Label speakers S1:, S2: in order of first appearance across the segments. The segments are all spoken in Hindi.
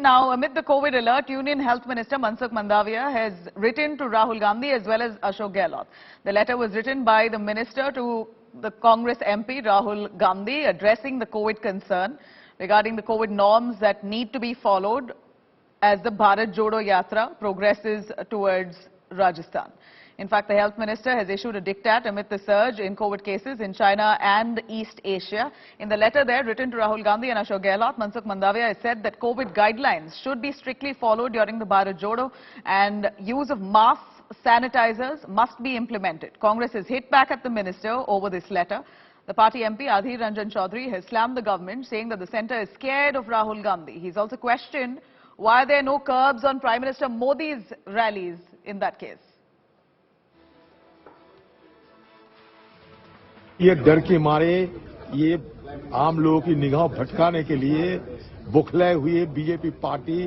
S1: Now, amid the COVID alert, Union Health Minister Mansukh Mandavia has written to Rahul Gandhi as well as Ashok Gehlot. The letter was written by the minister to the Congress MP Rahul Gandhi, addressing the COVID concern regarding the COVID norms that need to be followed as the Bharat Jodo Yatra progresses towards Rajasthan. In fact, the health minister has issued a diktat amid the surge in COVID cases in China and East Asia. In the letter there written to Rahul Gandhi and Ashok Gehlot, Mansukh Mandavia has said that COVID guidelines should be strictly followed during the Bharat Jodo and use of masks, sanitizers must be implemented. Congress has hit back at the minister over this letter. The party MP Adhir Ranjan Chaudhary has slammed the government, saying that the centre is scared of Rahul Gandhi. He's also questioned why there are no curbs on Prime Minister Modi's rallies in that case.
S2: ये डर के मारे ये आम लोगों की निगाह भटकाने के लिए बुखले हुए बीजेपी पार्टी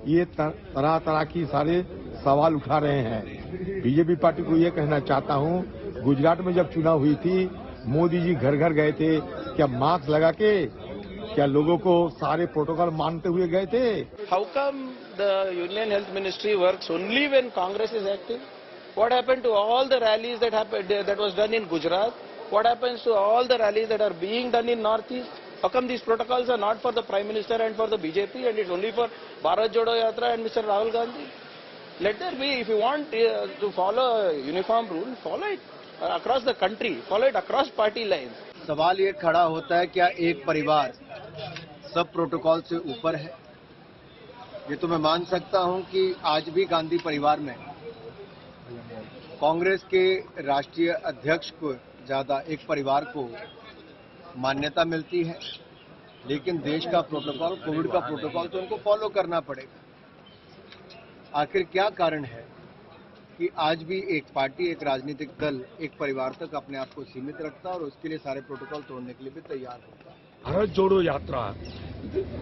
S2: ये तरह तरह की सारे सवाल उठा रहे हैं। बीजेपी पार्टी को ये कहना चाहता हूं, गुजरात में जब चुनाव हुई थी, मोदी जी घर घर गए थे, क्या मास्क लगा के, क्या लोगों को सारे प्रोटोकॉल मानते हुए गए थे?
S3: How come the Union Health Ministry works only when Congress is active? What happened to all the rallies that was done in Gujarat? What happens to all the rallies that are being done in Northeast? How come these protocols are not for the Prime Minister and for the BJP and it's only for Bharat Jodo Yatra and Mr. Rahul Gandhi? Let there be, if you want to follow a uniform rule, follow it across the country, follow it across party lines.
S4: सवाल ये खड़ा होता है, क्या एक परिवार सब प्रोटोकॉल से ऊपर है? ये तो मैं मान सकता हूं कि आज भी गांधी परिवार में कांग्रेस के राष्ट्रीय अध्यक्ष को ज्यादा एक परिवार को मान्यता मिलती है, लेकिन देश का प्रोटोकॉल, कोविड का प्रोटोकॉल तो उनको फॉलो करना पड़ेगा। आखिर क्या कारण है कि आज भी एक पार्टी, एक राजनीतिक दल एक परिवार तक अपने आप को सीमित रखता है और उसके लिए सारे प्रोटोकॉल तोड़ने के लिए भी तैयार होता है।
S5: भारत जोड़ो यात्रा,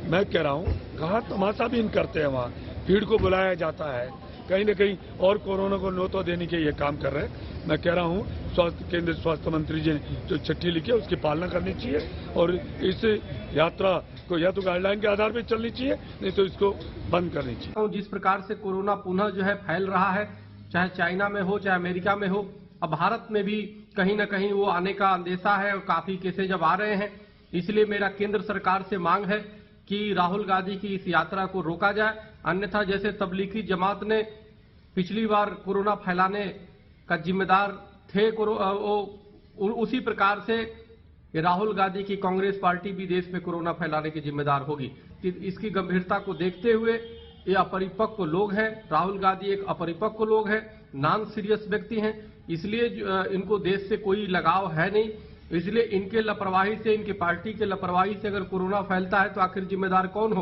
S5: मैं कह रहा हूं, कहाँ तमाशाबीन करते हैं, वहाँ भीड़ को बुलाया जाता है, कहीं न कहीं और कोरोना को न्योता देने के ये काम कर रहे हैं। मैं कह रहा हूं, केंद्रीय स्वास्थ्य मंत्री जी ने जो चिट्ठी लिखी है उसकी पालना करनी चाहिए और इस यात्रा को या तो गाइडलाइन के आधार पर चलनी चाहिए, नहीं तो इसको बंद करनी चाहिए।
S6: जिस प्रकार से कोरोना पुनः जो है फैल रहा है, चाहे चाइना में हो चाहे अमेरिका में हो, अब भारत में भी कहीं न कहीं वो आने का अंदेशा है और काफी केसेज जब आ रहे हैं। इसलिए मेरा केंद्र सरकार से मांग है कि राहुल गांधी की इस यात्रा को रोका जाए, अन्यथा जैसे तबलीगी जमात ने पिछली बार कोरोना फैलाने का जिम्मेदार थे, उसी प्रकार से राहुल गांधी की कांग्रेस पार्टी भी देश में कोरोना फैलाने की जिम्मेदार होगी। इसकी गंभीरता को देखते हुए ये अपरिपक्व लोग हैं, राहुल गांधी एक अपरिपक्व लोग हैं, नॉन सीरियस व्यक्ति हैं, इसलिए इनको देश से कोई लगाव है नहीं। इसलिए इनके लापरवाही से, इनकी पार्टी के लापरवाही से अगर कोरोना फैलता है तो आखिर जिम्मेदार कौन होगा?